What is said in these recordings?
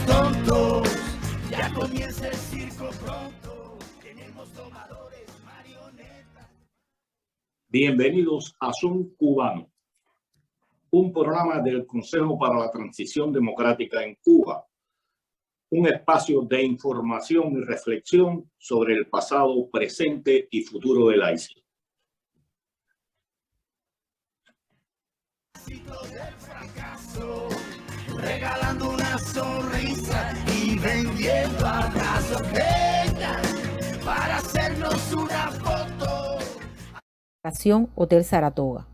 somos tontos, ya comienza el circo pronto, tenemos domadores, marionetas. Bienvenidos a Son Cubano, un programa del Consejo para la Transición Democrática en Cuba, un espacio de información y reflexión sobre el pasado, presente y futuro de la isla. Del fracaso, regalando una sonrisa y vendiendo abrazos, vengan para hacernos una foto. Hotel Saratoga.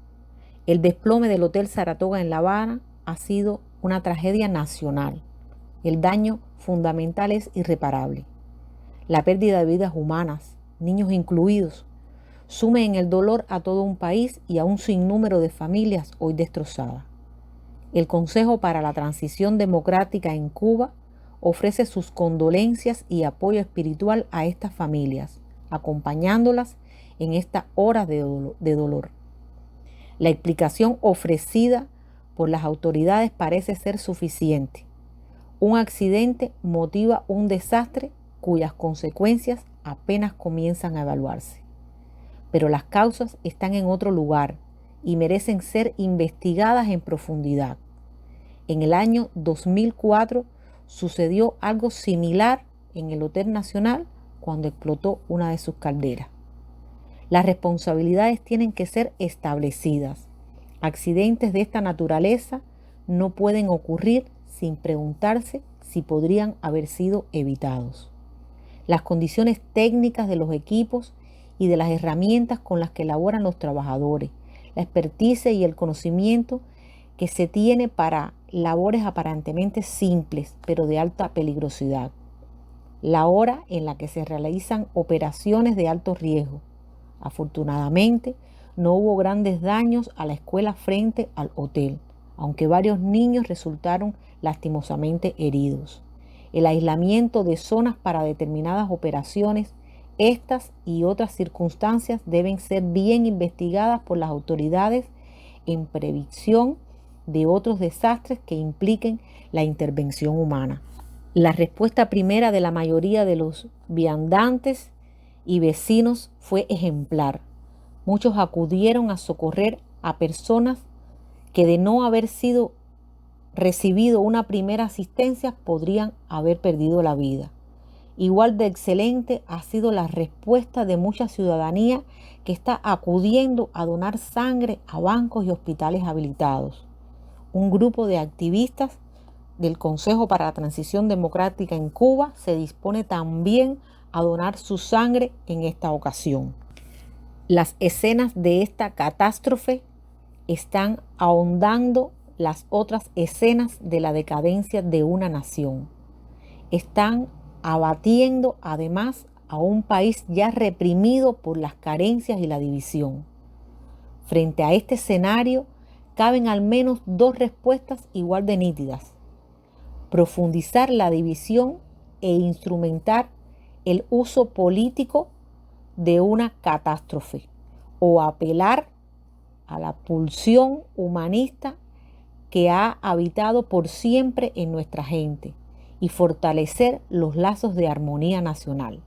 El desplome del Hotel Saratoga en La Habana ha sido una tragedia nacional. El daño fundamental es irreparable. La pérdida de vidas humanas, niños incluidos, sume en el dolor a todo un país y a un sinnúmero de familias hoy destrozadas. El Consejo para la Transición Democrática en Cuba ofrece sus condolencias y apoyo espiritual a estas familias, acompañándolas en esta hora de dolor. La explicación ofrecida por las autoridades parece ser suficiente. Un accidente motiva un desastre cuyas consecuencias apenas comienzan a evaluarse. Pero las causas están en otro lugar y merecen ser investigadas en profundidad. En el año 2004 sucedió algo similar en el Hotel Nacional cuando explotó una de sus calderas. Las responsabilidades tienen que ser establecidas. Accidentes de esta naturaleza no pueden ocurrir sin preguntarse si podrían haber sido evitados. Las condiciones técnicas de los equipos y de las herramientas con las que elaboran los trabajadores, la experticia y el conocimiento que se tiene para labores aparentemente simples, pero de alta peligrosidad. La hora en la que se realizan operaciones de alto riesgo. Afortunadamente, no hubo grandes daños a la escuela frente al hotel, aunque varios niños resultaron lastimosamente heridos. El aislamiento de zonas para determinadas operaciones, estas y otras circunstancias deben ser bien investigadas por las autoridades en previsión de otros desastres que impliquen la intervención humana. La respuesta primera de la mayoría de los viandantes y vecinos fue ejemplar. Muchos acudieron a socorrer a personas que de no haber sido recibido una primera asistencia podrían haber perdido la vida. Igual de excelente ha sido la respuesta de mucha ciudadanía que está acudiendo a donar sangre a bancos y hospitales habilitados. Un grupo de activistas del Consejo para la Transición Democrática en Cuba se dispone también a donar su sangre en esta ocasión. Las escenas de esta catástrofe están ahondando las otras escenas de la decadencia de una nación. Están abatiendo además a un país ya reprimido por las carencias y la división. Frente a este escenario caben al menos dos respuestas igual de nítidas: profundizar la división e instrumentar el uso político de una catástrofe, o apelar a la pulsión humanista que ha habitado por siempre en nuestra gente y fortalecer los lazos de armonía nacional.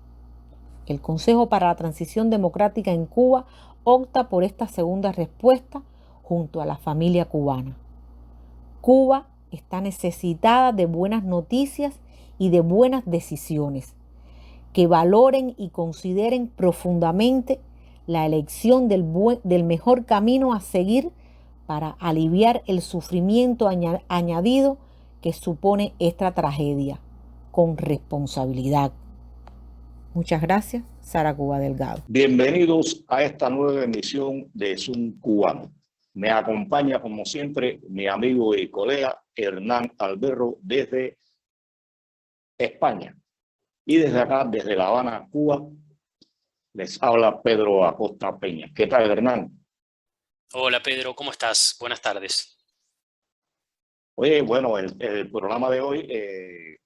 El Consejo para la Transición Democrática en Cuba opta por esta segunda respuesta junto a la familia cubana. Cuba está necesitada de buenas noticias y de buenas decisiones que valoren y consideren profundamente la elección del mejor camino a seguir para aliviar el sufrimiento añadido que supone esta tragedia, con responsabilidad. Muchas gracias, Sara Cuba Delgado. Bienvenidos a esta nueva emisión de Son Cubano. Me acompaña, como siempre, mi amigo y colega Hernán Alberro desde España. Y desde acá, desde La Habana, Cuba, les habla Pedro Acosta Peña. ¿Qué tal, Hernán? Hola, Pedro, ¿cómo estás? Buenas tardes. Oye, bueno, el programa de hoy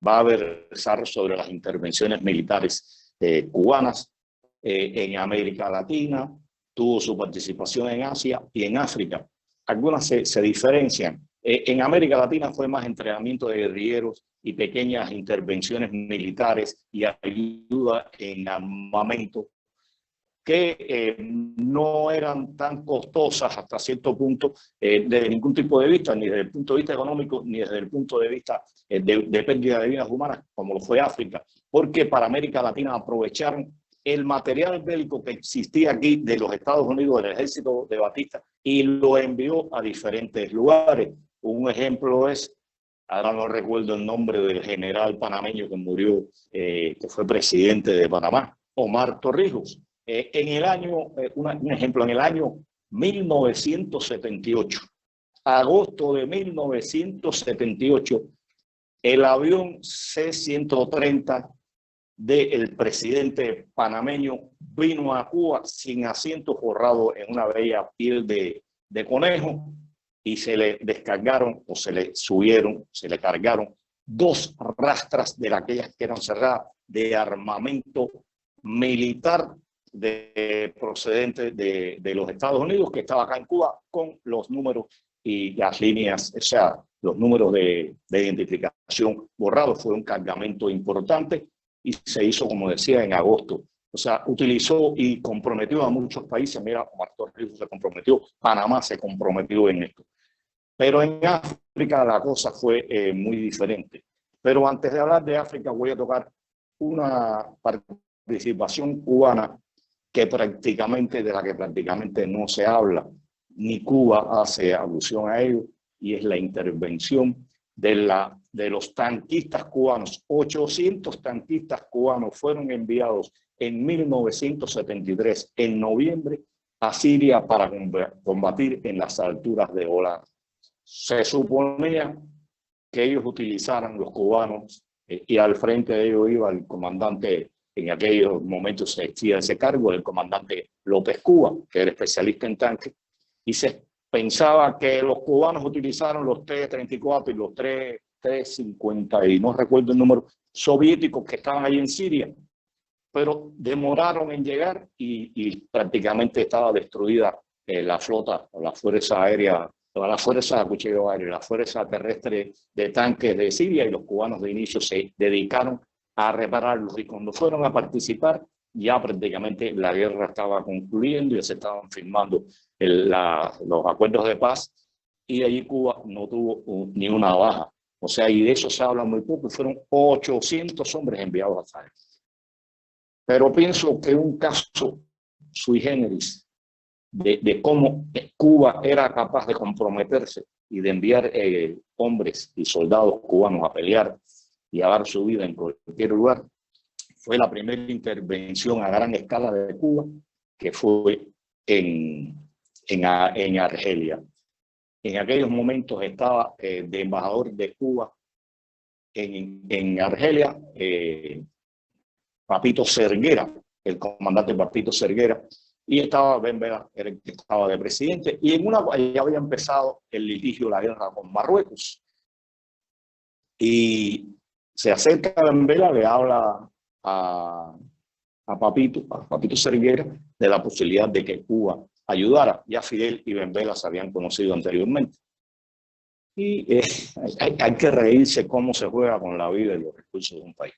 va a versar sobre las intervenciones militares cubanas en América Latina. Tuvo su participación en Asia y en África. Algunas se diferencian En América Latina fue más entrenamiento de guerrilleros y pequeñas intervenciones militares y ayuda en armamento que no eran tan costosas hasta cierto punto desde ningún tipo de vista, ni desde el punto de vista económico, ni desde el punto de vista de pérdida de vidas humanas, como lo fue África, porque para América Latina aprovecharon el material bélico que existía aquí de los Estados Unidos, del ejército de Batista, y lo envió a diferentes lugares. Un ejemplo es, ahora no recuerdo el nombre del general panameño que murió, que fue presidente de Panamá, Omar Torrijos. En el año, un ejemplo, en el año 1978, agosto de 1978, el avión C-130 del presidente panameño vino a Cuba sin asiento, forrado en una bella piel de conejo, y se le descargaron o se le subieron, se le cargaron 2 rastras de aquellas que eran cerradas de armamento militar procedente de los Estados Unidos, que estaba acá en Cuba, con los números y las líneas, o sea, los números de identificación borrados. Fue un cargamento importante y se hizo, como decía, en agosto. O sea, utilizó y comprometió a muchos países. Mira, Omar Torrijos se comprometió, Panamá se comprometió en esto. Pero en África la cosa fue muy diferente. Pero antes de hablar de África, voy a tocar una participación cubana de la que prácticamente no se habla, ni Cuba hace alusión a ello, y es la intervención de los tanquistas cubanos. 800 tanquistas cubanos fueron enviados en 1973, en noviembre, a Siria para combatir en las alturas de Golán. Se suponía que ellos utilizaran los cubanos y al frente de ellos iba el comandante. En aquellos momentos se hacía ese cargo el comandante López Cuba, que era especialista en tanques, y se pensaba que los cubanos utilizaron los T-34 y los T-50, y no recuerdo el número, soviéticos que estaban ahí en Siria, pero demoraron en llegar y prácticamente estaba destruida la flota, la fuerza aérea, la fuerza cuchillo aéreo, la fuerza terrestre de tanques de Siria, y los cubanos de inicio se dedicaron a repararlos, y cuando fueron a participar ya prácticamente la guerra estaba concluyendo y se estaban firmando los acuerdos de paz, y de allí Cuba no tuvo ni una baja. O sea, y de eso se habla muy poco. Fueron 800 hombres enviados a Sahel. Pero pienso que un caso sui generis de cómo Cuba era capaz de comprometerse y de enviar hombres y soldados cubanos a pelear y a dar su vida en cualquier lugar, fue la primera intervención a gran escala de Cuba, que fue en Argelia. En aquellos momentos estaba de embajador de Cuba en Argelia, Papito Cerguera, el comandante Papito Cerguera, y estaba Ben Bella, que estaba de presidente, y ya había empezado el litigio, la guerra con Marruecos. Y se acerca a Ben Bella, le habla a Papito Cerguera de la posibilidad de que Cuba ayudara. Ya Fidel y Ben Bella se habían conocido anteriormente. Y hay que reírse cómo se juega con la vida y los recursos de un país.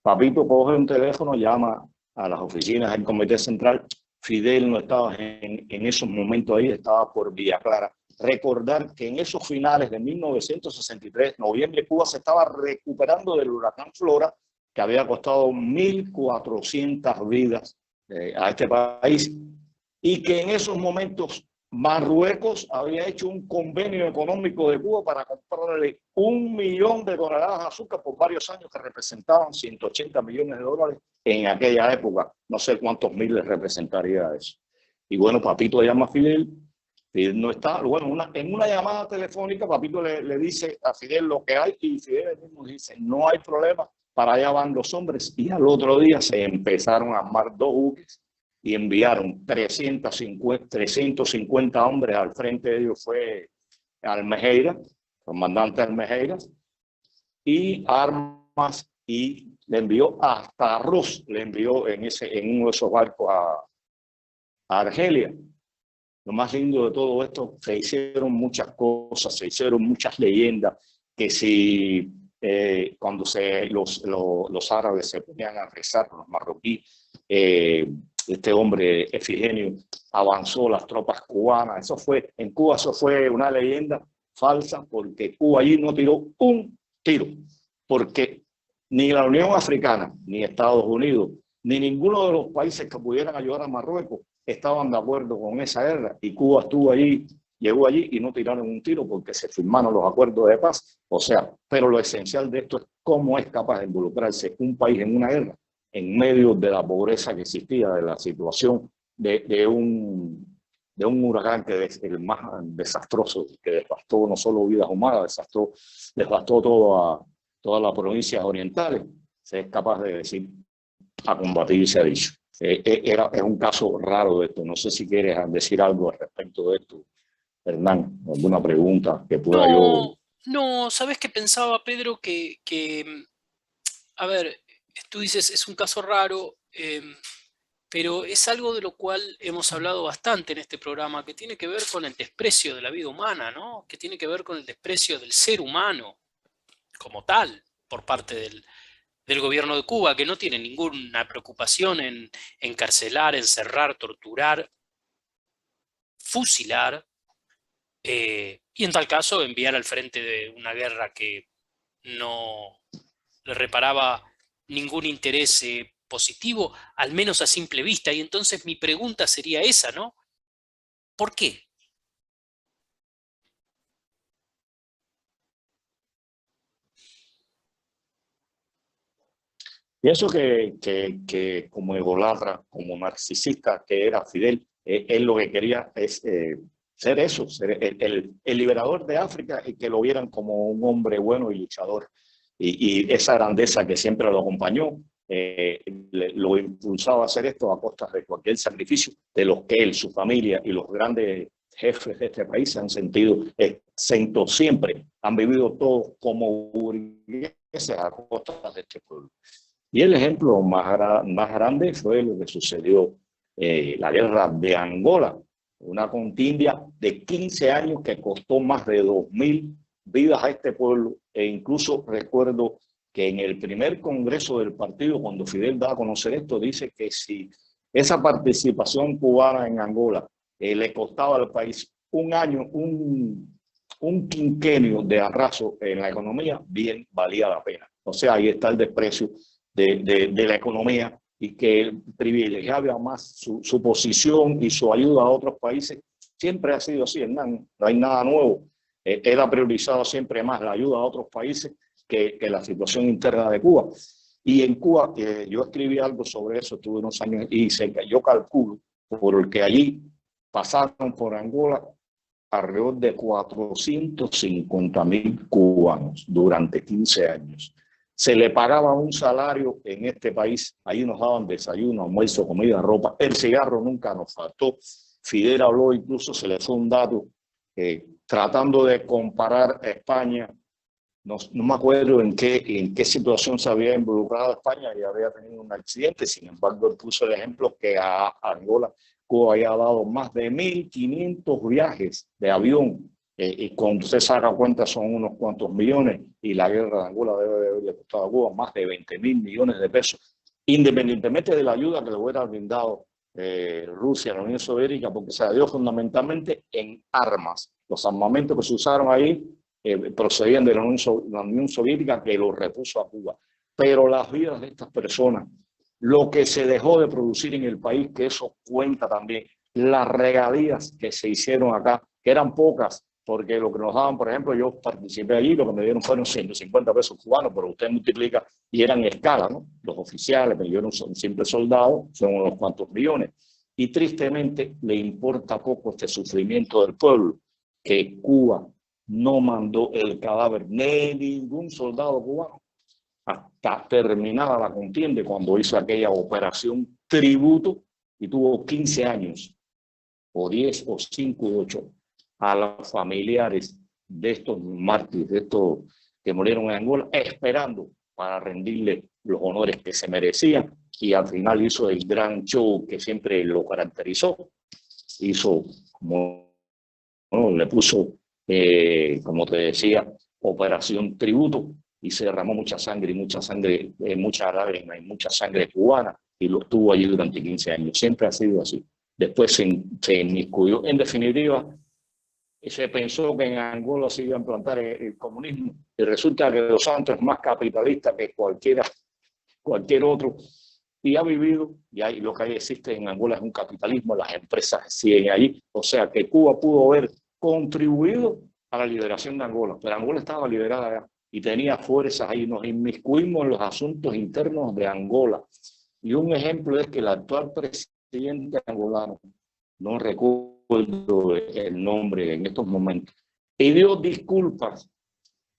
Papito coge un teléfono, llama a las oficinas del Comité Central. Fidel no estaba en esos momentos ahí, estaba por Villa Clara. Recordar que en esos finales de 1963, noviembre, Cuba se estaba recuperando del huracán Flora, que había costado 1.400 vidas a este país, y que en esos momentos Marruecos había hecho un convenio económico de Cuba para comprarle 1 millón de toneladas de azúcar por varios años, que representaban 180 millones de dólares en aquella época. No sé cuántos miles representaría eso. Y bueno, Papito llama a Fidel. Fidel no está. Bueno, en una llamada telefónica, Papito le dice a Fidel lo que hay, y Fidel mismo dice, no hay problema, para allá van los hombres. Y al otro día se empezaron a armar 2 buques y enviaron 350 hombres. Al frente de ellos fue Almejeira, comandante Almejeira, y armas, y le envió hasta arroz, le envió en uno de esos barcos a Argelia. lo más lindo de todo esto, se hicieron muchas cosas, se hicieron muchas leyendas, que si cuando los árabes se ponían a rezar, los marroquíes, este hombre Efigenio avanzó las tropas cubanas. En Cuba eso fue una leyenda falsa, porque Cuba allí no tiró un tiro, porque ni la Unión Africana, ni Estados Unidos, ni ninguno de los países que pudieran ayudar a Marruecos estaban de acuerdo con esa guerra, y Cuba estuvo allí, llegó allí y no tiraron un tiro porque se firmaron los acuerdos de paz. O sea, pero lo esencial de esto es cómo es capaz de involucrarse un país en una guerra en medio de la pobreza que existía, de la situación de un huracán que es el más desastroso, que devastó no solo vidas humanas, devastó todas las provincias orientales. Se es capaz de decir a combatir, se ha dicho. Es un caso raro de esto. No sé si quieres decir algo al respecto de esto, Hernán, alguna pregunta que pueda yo... No, ¿sabes qué pensaba, Pedro? A ver, tú dices, es un caso raro, pero es algo de lo cual hemos hablado bastante en este programa, que tiene que ver con el desprecio de la vida humana, ¿no? Que tiene que ver con el desprecio del ser humano como tal por parte del gobierno de Cuba, que no tiene ninguna preocupación en encarcelar, encerrar, torturar, fusilar, y en tal caso enviar al frente de una guerra que no le reparaba ningún interés positivo, al menos a simple vista. Y entonces mi pregunta sería esa, ¿no? ¿Por qué? Pienso que como ególatra, como narcisista que era Fidel, él lo que quería es ser eso, ser el liberador de África, y que lo vieran como un hombre bueno y luchador. Y esa grandeza que siempre lo acompañó, lo impulsaba a hacer esto a costa de cualquier sacrificio, de los que él, su familia y los grandes jefes de este país se han sentido exentos siempre, han vivido todos como burgueses a costa de este pueblo. Y el ejemplo más grande fue lo que sucedió, la guerra de Angola, una contienda de 15 años que costó más de 2.000 vidas a este pueblo. E incluso recuerdo que en el primer congreso del partido, cuando Fidel da a conocer esto, dice que si esa participación cubana en Angola le costaba al país un año, un quinquenio de arraso en la economía, bien valía la pena. O sea, ahí está el desprecio de la economía, y que privilegiaba más su posición y su ayuda a otros países. Siempre ha sido así, Hernán, no hay nada nuevo. Él ha priorizado siempre más la ayuda a otros países que la situación interna de Cuba. Y en Cuba, yo escribí algo sobre eso, tuve unos años, y yo calculo, porque allí pasaron por Angola alrededor de 450.000 cubanos durante 15 años. Se le pagaba un salario en este país, ahí nos daban desayuno, almuerzo, comida, ropa, el cigarro nunca nos faltó. Fidel habló, incluso se le fue un dato, tratando de comparar a España, no me acuerdo en qué situación se había involucrado España y había tenido un accidente. Sin embargo, él puso el ejemplo que a Angola Cuba había dado más de 1.500 viajes de avión, y cuando usted saca cuenta son unos cuantos millones, y la guerra de Angola debe haberle costado a Cuba más de 20.000 millones de pesos, independientemente de la ayuda que le hubiera brindado Rusia, la Unión Soviética, porque se dio fundamentalmente en armas. Los armamentos que se usaron ahí procedían de la Unión Soviética, que los repuso a Cuba. Pero las vidas de estas personas, lo que se dejó de producir en el país, que eso cuenta también, las regalías que se hicieron acá, que eran pocas, porque lo que nos daban, por ejemplo, yo participé allí, lo que me dieron fueron 150 pesos cubanos, pero usted multiplica, y eran en escala, ¿no? Los oficiales, me dieron un simple soldado, son unos cuantos millones. Y tristemente le importa poco este sufrimiento del pueblo, que Cuba no mandó el cadáver de ningún soldado cubano hasta terminada la contienda, cuando hizo aquella operación Tributo, y tuvo 15 años, o 10, o 5, o 8, a los familiares de estos mártires, de estos que murieron en Angola, esperando para rendirle los honores que se merecían, y al final hizo el gran show que siempre lo caracterizó, hizo, como ¿no? Le puso, como te decía, Operación Tributo, y se derramó mucha sangre, mucha lágrima y mucha sangre cubana, y lo estuvo allí durante 15 años. Siempre ha sido así. Después se inmiscuyó. En definitiva, se pensó que en Angola se iba a implantar el comunismo, y resulta que Dos Santos es más capitalista que cualquier otro, y ha vivido, y lo que existe en Angola es un capitalismo, las empresas siguen allí, o sea que Cuba pudo haber contribuido a la liberación de Angola, pero Angola estaba liberada ya y tenía fuerzas ahí. Nos inmiscuimos en los asuntos internos de Angola, y un ejemplo es que el actual presidente angolano, no recuerdo el nombre en estos momentos, pidió disculpas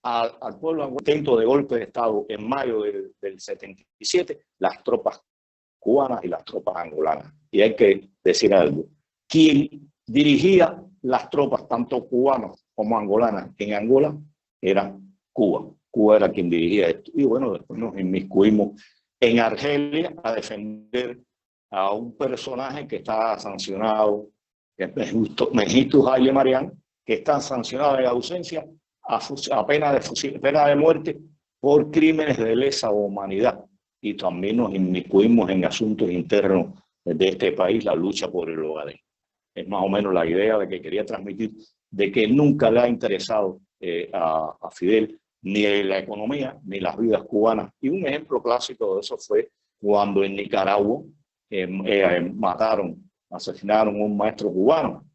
al pueblo angolano. Intento de golpe de Estado en mayo del 77, las tropas cubanas y las tropas angolanas. Y hay que decir algo, quien dirigía las tropas, tanto cubanas como angolanas, en Angola, era Cuba. Cuba era quien dirigía esto. Y bueno, después nos inmiscuimos en Argelia a defender a un personaje que está sancionado, que es Mengistu Haile Mariam, que está sancionado en ausencia a pena de muerte por crímenes de lesa humanidad. Y también nos inmiscuimos en asuntos internos de este país, la lucha por el Ogaden. Es más o menos la idea de que quería transmitir, de que nunca le ha interesado a Fidel ni la economía ni las vidas cubanas. Y un ejemplo clásico de eso fue cuando en Nicaragua asesinaron a un maestro cubano.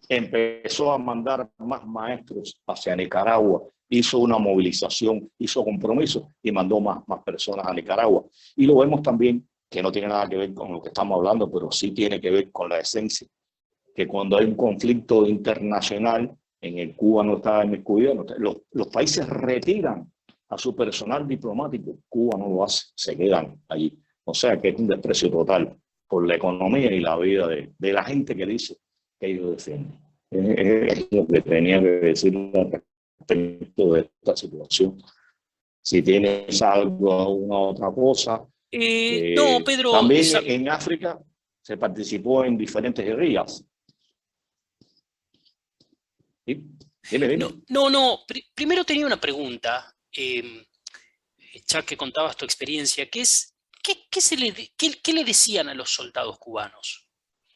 Empezó a mandar más maestros hacia Nicaragua, hizo una movilización, hizo compromiso y mandó más personas a Nicaragua. Y lo vemos también, que no tiene nada que ver con lo que estamos hablando, pero sí tiene que ver con la esencia, que cuando hay un conflicto internacional en el Cuba no está inmiscuido, los países retiran a su personal diplomático. Cuba no lo hace, se quedan allí. O sea que es un desprecio total por la economía y la vida de la gente que dice que ellos defienden. Es lo que tenía que decir respecto de esta situación. Si tienes alguna otra cosa. No, Pedro. También en África se participó en diferentes guerrillas. ¿Sí? Dime. No. Primero tenía una pregunta, ya que contabas tu experiencia, que es, ¿qué le decían a los soldados cubanos?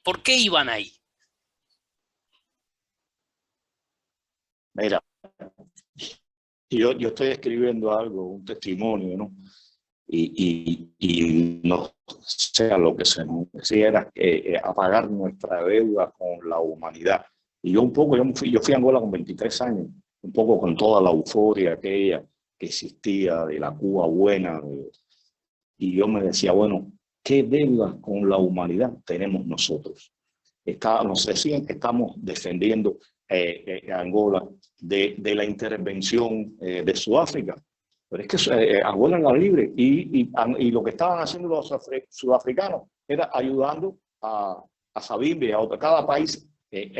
¿Por qué iban ahí? Mira, yo estoy escribiendo algo, un testimonio, ¿no? Y no sé, lo que se nos decía era apagar nuestra deuda con la humanidad. Y yo fui a Angola con 23 años, un poco con toda la euforia aquella que existía de la Cuba buena. Y yo me decía, bueno, ¿qué deuda con la humanidad tenemos nosotros? Nos decían que estamos defendiendo Angola de la intervención de Sudáfrica. Pero es que Angola era libre y lo que estaban haciendo los sudafricanos era ayudando a Savimbi, cada país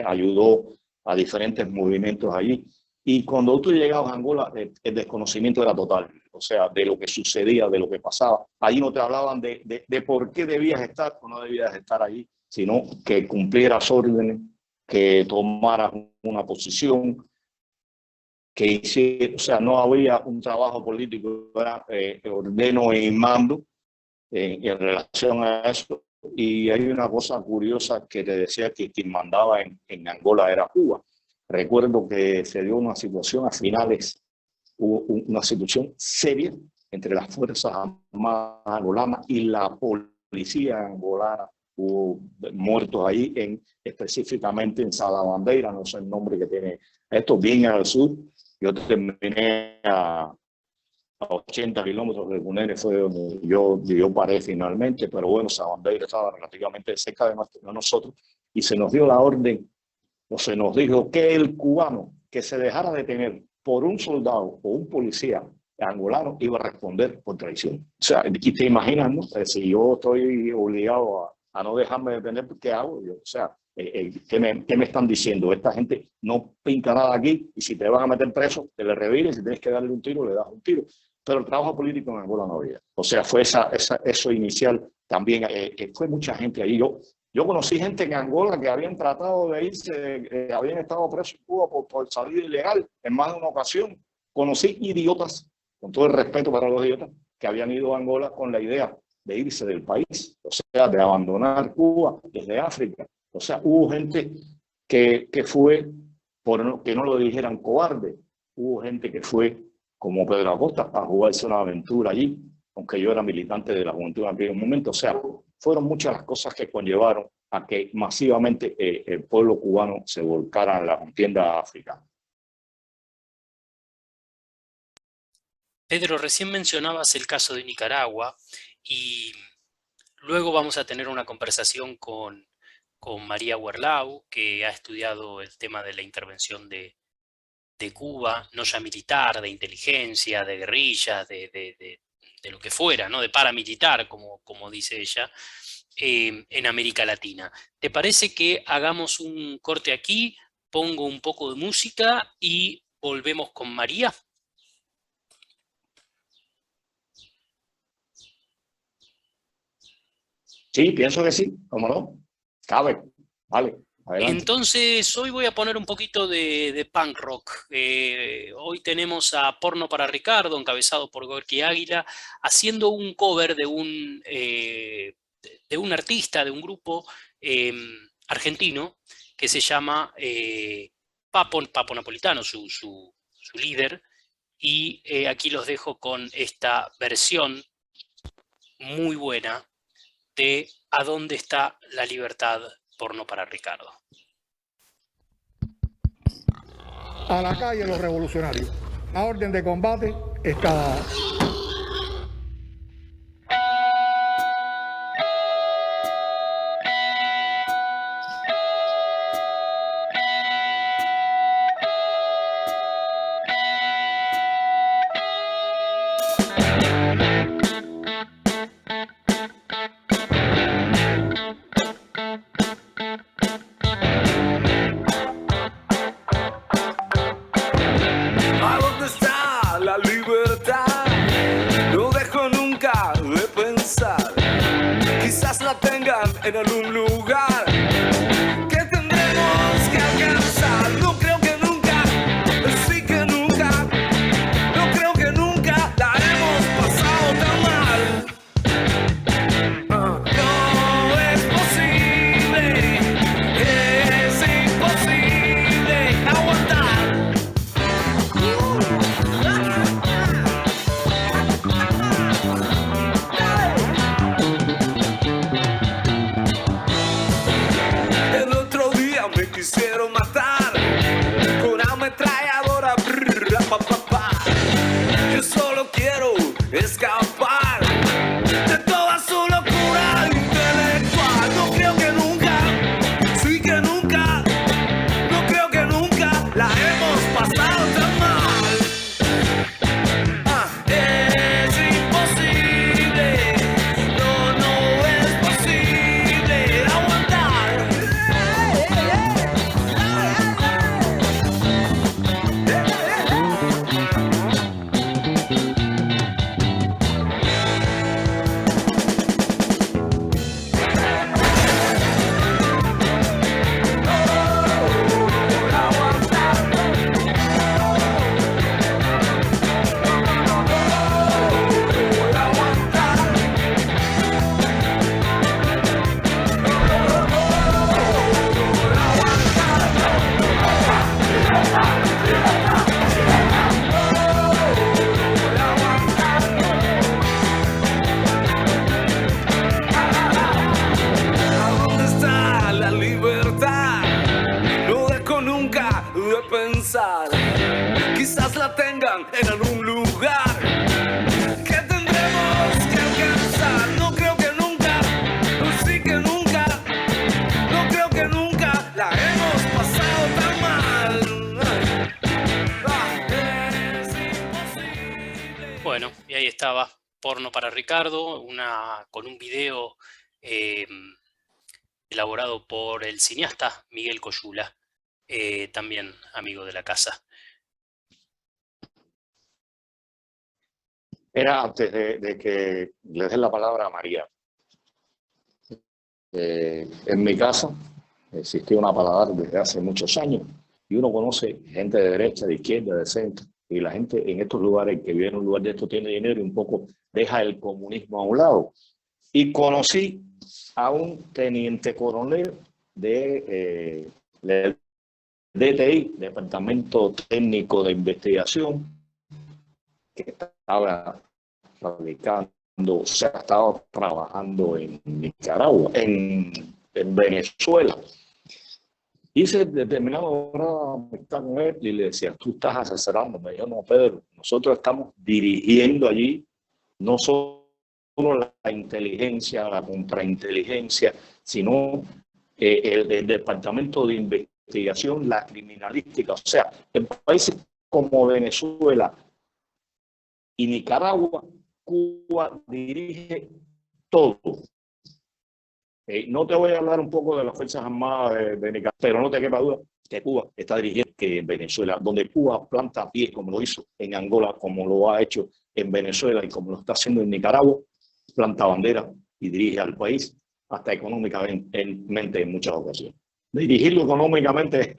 ayudó a diferentes movimientos allí. Y cuando tú llegabas a Angola, el desconocimiento era total, o sea, de lo que sucedía, de lo que pasaba. Allí no te hablaban de por qué debías estar o no debías estar allí, sino que cumplieras órdenes, que tomaras una posición, que hiciera, o sea, no había un trabajo político, era ordeno y mando en relación a eso. Y hay una cosa curiosa que te decía, que quien mandaba en Angola era Cuba. Recuerdo que se dio una situación a finales, hubo una situación seria entre las Fuerzas Armadas angolanas y la policía angolana. Hubo muertos ahí, específicamente en Salabandeira, no sé el nombre que tiene esto, bien al sur. Yo terminé a 80 kilómetros de Cunene, fue donde yo paré finalmente, pero bueno, Salabandeira estaba relativamente cerca de nosotros, y se nos dio la orden, o se nos dijo que el cubano que se dejara detener por un soldado o un policía angolano iba a responder por traición. O sea, y te imaginas, ¿no? Si yo estoy obligado a no dejarme detener, ¿qué hago? O sea, ¿qué me están diciendo? Esta gente no pinta nada aquí, y si te van a meter preso, te le revires, si tienes que darle un tiro, le das un tiro. Pero el trabajo político en Angola no había. O sea, fue eso inicial también, fue mucha gente ahí. Yo conocí gente en Angola que habían tratado de irse, habían estado presos en Cuba por salida ilegal en más de una ocasión. Conocí idiotas, con todo el respeto para los idiotas, que habían ido a Angola con la idea de irse del país, o sea, de abandonar Cuba desde África. O sea, hubo gente que fue, que no lo dijeran cobarde, hubo gente que fue, como Pedro Acosta, a jugarse una aventura allí, aunque yo era militante de la juventud en aquel momento. O sea, fueron muchas las cosas que conllevaron a que masivamente el pueblo cubano se volcara en la contienda africana. Pedro, recién mencionabas el caso de Nicaragua y luego vamos a tener una conversación con María Huerlau, que ha estudiado el tema de la intervención de Cuba, no ya militar, de inteligencia, de guerrillas, de lo que fuera, ¿no? De paramilitar, como dice ella, en América Latina. ¿Te parece que hagamos un corte aquí, pongo un poco de música y volvemos con María? Sí, pienso que sí, ¿cómo no? Cabe, vale, adelante. Entonces, hoy voy a poner un poquito de punk rock. Hoy tenemos a Porno para Ricardo, encabezado por Gorky Águila, haciendo un cover de un artista, de un grupo argentino que se llama Papo Napolitano, su líder. Y aquí los dejo con esta versión muy buena de ¿A dónde está la libertad? Porno para Ricardo. A la calle los revolucionarios. La orden de combate está dada. ¿A dónde está la libertad? No dejo nunca de pensar. Quizás la tengan en algún lugar que tendremos que alcanzar. No creo que nunca, sí que nunca. No creo que nunca la hemos pasado tan mal. No es posible, es imposible aguantar. El otro día me quisieron matar con ametralladora. Brr, pa, pa, pa. Yo solo quiero escapar de toda su locura intelectual. No creo que nunca, sí que nunca, no creo que nunca la hemos pasado tan mal. Es imposible, no es posible aguantar. ¿A dónde está la libertad? No dejo nunca de pensar. Quizás la tengan en algún lugar que tendremos que alcanzar. No creo que nunca, sí que nunca, no creo que nunca la hemos pasado tan mal. Es imposible. Bueno, y ahí estaba Porno para Ricardo, con un video elaborado por el cineasta Miguel Coyula, también amigo de la casa. Era antes de que le den la palabra a María. En mi casa existía una paladar desde hace muchos años y uno conoce gente de derecha, de izquierda, de centro, y la gente en estos lugares, que vive en un lugar de esto, tiene dinero y un poco deja el comunismo a un lado. Y conocí a un teniente coronel del DTI, Departamento Técnico de Investigación, que estaba radicando, o sea, estaba trabajando en Nicaragua, en Venezuela. Hice determinada hora amistad con él y le decía, tú estás asesorando. Me dijo, no, Pedro, nosotros estamos dirigiendo allí no solo la inteligencia, la contrainteligencia, sino el departamento de investigación, la criminalística. O sea, en países como Venezuela y Nicaragua, Cuba dirige todo. No te voy a hablar un poco de las Fuerzas Armadas de Nicaragua, pero no te quepa duda que Cuba está dirigiendo que en Venezuela, donde Cuba planta pies como lo hizo en Angola, como lo ha hecho en Venezuela y como lo está haciendo en Nicaragua, planta bandera y dirige al país hasta económicamente en muchas ocasiones. Dirigirlo económicamente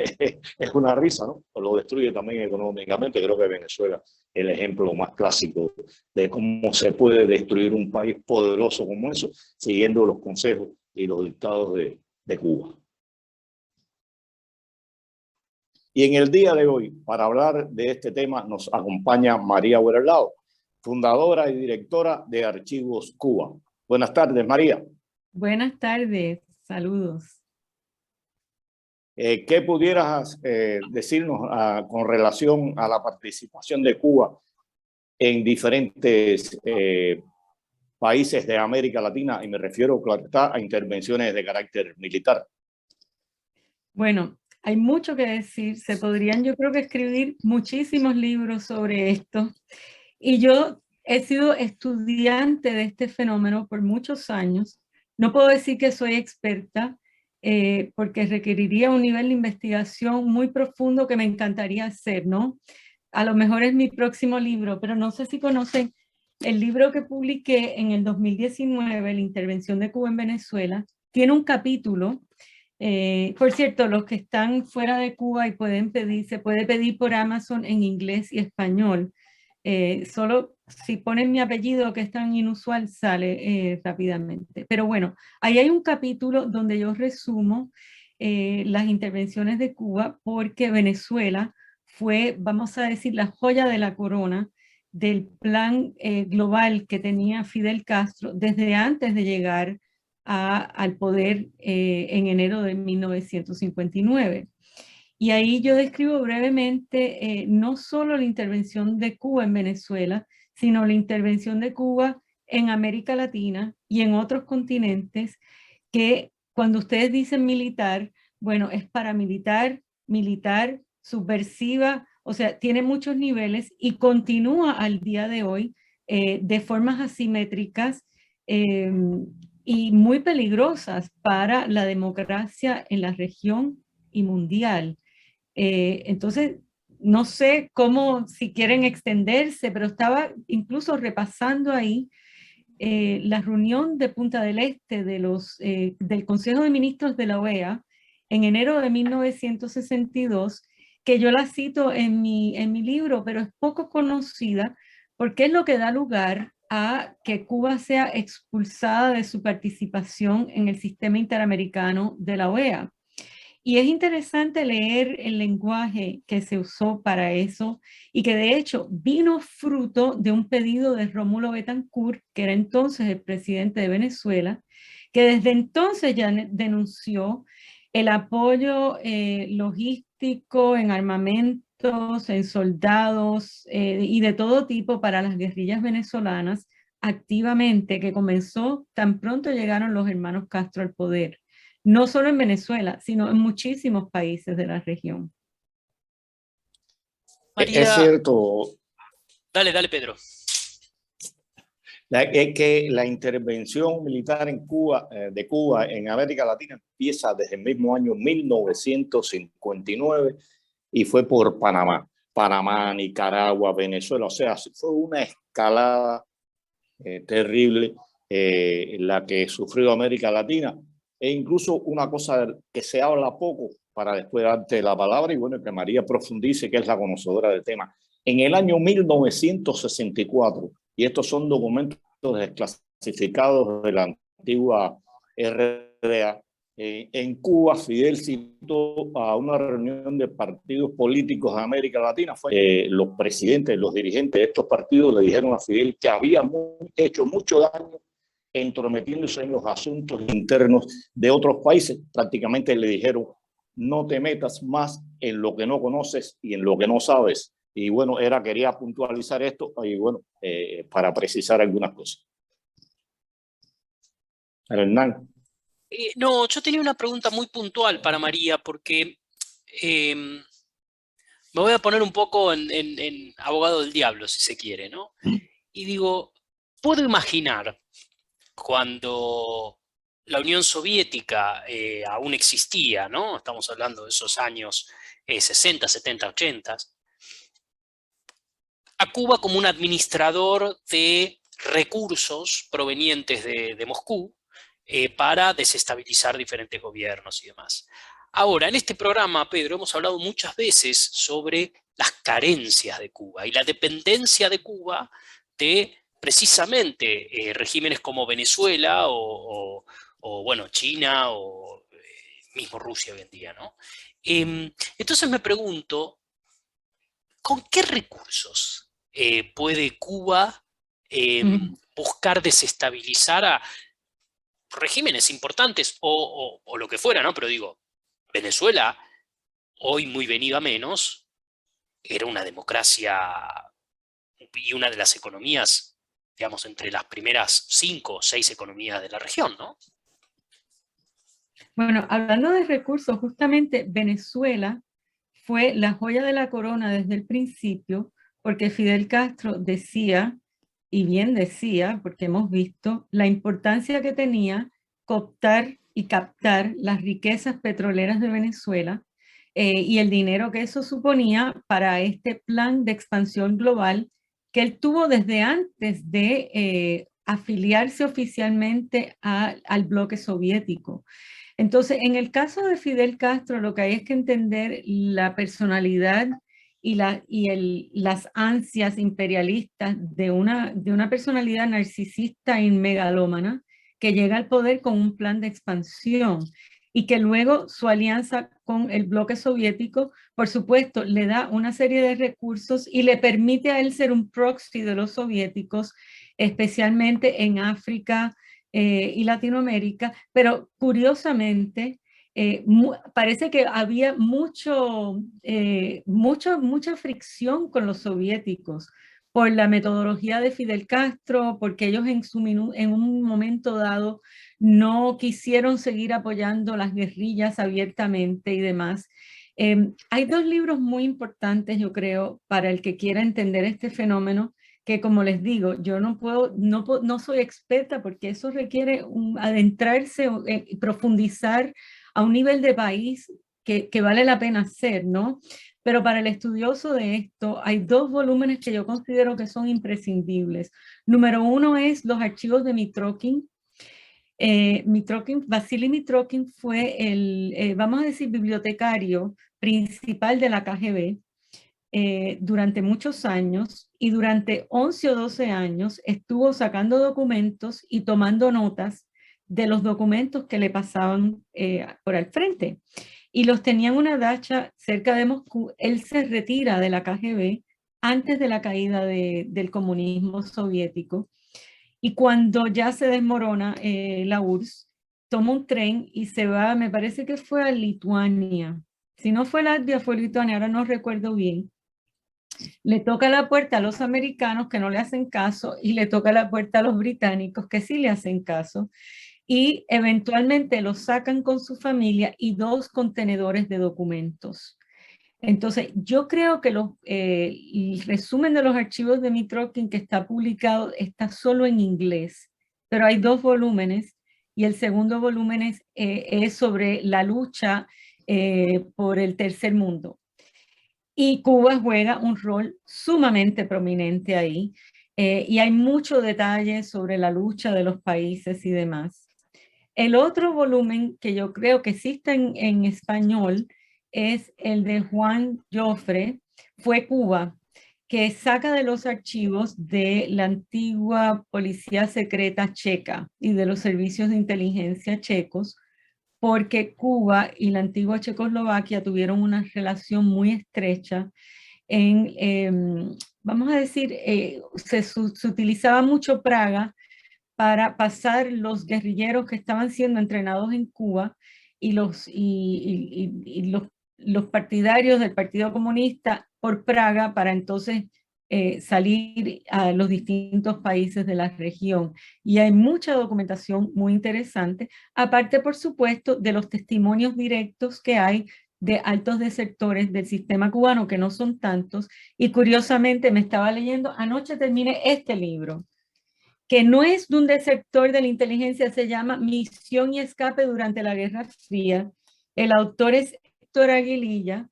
es una risa, ¿no? Lo destruye también económicamente. Creo que Venezuela es el ejemplo más clásico de cómo se puede destruir un país poderoso como eso, siguiendo los consejos y los dictados de Cuba. Y en el día de hoy, para hablar de este tema, nos acompaña María Werelao, fundadora y directora de Archivos Cuba. Buenas tardes, María. Buenas tardes, saludos. ¿Qué pudieras decirnos con relación a la participación de Cuba en diferentes países de América Latina? Y me refiero, claro está, a intervenciones de carácter militar. Bueno, hay mucho que decir. Se podrían, yo creo que escribir muchísimos libros sobre esto. Y yo he sido estudiante de este fenómeno por muchos años. No puedo decir que soy experta, porque requeriría un nivel de investigación muy profundo que me encantaría hacer, ¿no? A lo mejor es mi próximo libro, pero no sé si conocen el libro que publiqué en el 2019, La intervención de Cuba en Venezuela. Tiene un capítulo, por cierto, los que están fuera de Cuba y pueden pedir, se puede pedir por Amazon en inglés y español. Solo si ponen mi apellido, que es tan inusual, sale rápidamente. Pero bueno, ahí hay un capítulo donde yo resumo las intervenciones de Cuba, porque Venezuela fue, vamos a decir, la joya de la corona del plan global que tenía Fidel Castro desde antes de llegar al poder en enero de 1959. Y ahí yo describo brevemente no solo la intervención de Cuba en Venezuela, sino la intervención de Cuba en América Latina y en otros continentes, que cuando ustedes dicen militar, bueno, es paramilitar, militar, subversiva, o sea, tiene muchos niveles y continúa al día de hoy de formas asimétricas y muy peligrosas para la democracia en la región y mundial. Entonces, no sé cómo, si quieren extenderse, pero estaba incluso repasando ahí la reunión de Punta del Este del Consejo de Ministros de la OEA en enero de 1962, que yo la cito en mi libro, pero es poco conocida porque es lo que da lugar a que Cuba sea expulsada de su participación en el sistema interamericano de la OEA. Y es interesante leer el lenguaje que se usó para eso y que de hecho vino fruto de un pedido de Rómulo Betancourt, que era entonces el presidente de Venezuela, que desde entonces ya denunció el apoyo logístico en armamentos, en soldados y de todo tipo para las guerrillas venezolanas activamente, que comenzó tan pronto llegaron los hermanos Castro al poder. No solo en Venezuela, sino en muchísimos países de la región. María, es cierto. Dale, Pedro. Es que la intervención militar en Cuba, de Cuba en América Latina empieza desde el mismo año 1959 y fue por Panamá, Nicaragua, Venezuela. O sea, fue una escalada terrible la que sufrió América Latina. e incluso una cosa que se habla poco, para después darte la palabra y bueno, que María profundice, que es la conocedora del tema. En el año 1964, y estos son documentos desclasificados de la antigua RDA, en Cuba, Fidel citó a una reunión de partidos políticos de América Latina. Los presidentes, los dirigentes de estos partidos le dijeron a Fidel que había hecho mucho daño entrometiéndose en los asuntos internos de otros países. Prácticamente le dijeron, no te metas más en lo que no conoces y en lo que no sabes. Y bueno, quería puntualizar esto y bueno, para precisar algunas cosas. Hernán. No, yo tenía una pregunta muy puntual para María, porque me voy a poner un poco en abogado del diablo, si se quiere, ¿no? Y digo, puedo imaginar cuando la Unión Soviética aún existía, ¿no? Estamos hablando de esos años 60, 70, 80, a Cuba como un administrador de recursos provenientes de Moscú, para desestabilizar diferentes gobiernos y demás. Ahora, en este programa, Pedro, hemos hablado muchas veces sobre las carencias de Cuba y la dependencia de Cuba de precisamente regímenes como Venezuela o bueno, China o mismo Rusia hoy en día, ¿no? Entonces me pregunto, ¿con qué recursos puede Cuba buscar desestabilizar a regímenes importantes o lo que fuera, ¿no? Pero digo, Venezuela, hoy muy venido a menos, era una democracia y una de las economías, digamos, entre las primeras 5 o 6 economías de la región, ¿no? Bueno, hablando de recursos, justamente Venezuela fue la joya de la corona desde el principio, porque Fidel Castro decía, y bien decía, porque hemos visto la importancia que tenía cooptar y captar las riquezas petroleras de Venezuela y el dinero que eso suponía para este plan de expansión global que él tuvo desde antes de afiliarse oficialmente al bloque soviético. Entonces, en el caso de Fidel Castro, lo que hay es que entender la personalidad y las ansias imperialistas de una personalidad narcisista y megalómana que llega al poder con un plan de expansión y que luego su alianza con el bloque soviético, por supuesto, le da una serie de recursos y le permite a él ser un proxy de los soviéticos, especialmente en África y Latinoamérica, pero curiosamente, parece que había mucha fricción con los soviéticos por la metodología de Fidel Castro, porque ellos en un momento dado no quisieron seguir apoyando las guerrillas abiertamente y demás. Hay 2 libros muy importantes, yo creo, para el que quiera entender este fenómeno, que como les digo, yo no soy experta porque eso requiere adentrarse y profundizar a un nivel de país que vale la pena hacer, ¿no? Pero para el estudioso de esto, hay 2 volúmenes que yo considero que son imprescindibles. Número 1 es los archivos de Mitrokhin. Vasily Mitrokhin fue el, vamos a decir, bibliotecario principal de la KGB durante muchos años, y durante 11 o 12 años estuvo sacando documentos y tomando notas de los documentos que le pasaban por al frente. Y los tenía en una dacha cerca de Moscú. Él se retira de la KGB antes de la caída del comunismo soviético. Y cuando ya se desmorona la URSS, toma un tren y se va, me parece que fue a Lituania. Si no fue Latvia, fue Lituania, ahora no recuerdo bien. Le toca la puerta a los americanos que no le hacen caso y le toca la puerta a los británicos que sí le hacen caso. Y eventualmente los sacan con su familia y 2 contenedores de documentos. Entonces, yo creo que el resumen de los archivos de Mitrokhin que está publicado está solo en inglés, pero hay 2 volúmenes y el segundo volumen es sobre la lucha por el tercer mundo. Y Cuba juega un rol sumamente prominente ahí y hay mucho detalle sobre la lucha de los países y demás. El otro volumen que yo creo que existe en español es el de Juan Joffre, Fue Cuba, que saca de los archivos de la antigua policía secreta checa y de los servicios de inteligencia checos, porque Cuba y la antigua Checoslovaquia tuvieron una relación muy estrecha vamos a decir, se utilizaba mucho Praga para pasar los guerrilleros que estaban siendo entrenados en Cuba y los partidarios del Partido Comunista por Praga para entonces salir a los distintos países de la región. Y hay mucha documentación muy interesante, aparte, por supuesto, de los testimonios directos que hay de altos desertores del sistema cubano, que no son tantos. Y curiosamente me estaba leyendo, anoche terminé este libro, que no es de un desertor de la inteligencia, se llama Misión y Escape durante la Guerra Fría. El autor es Héctor Aguililla.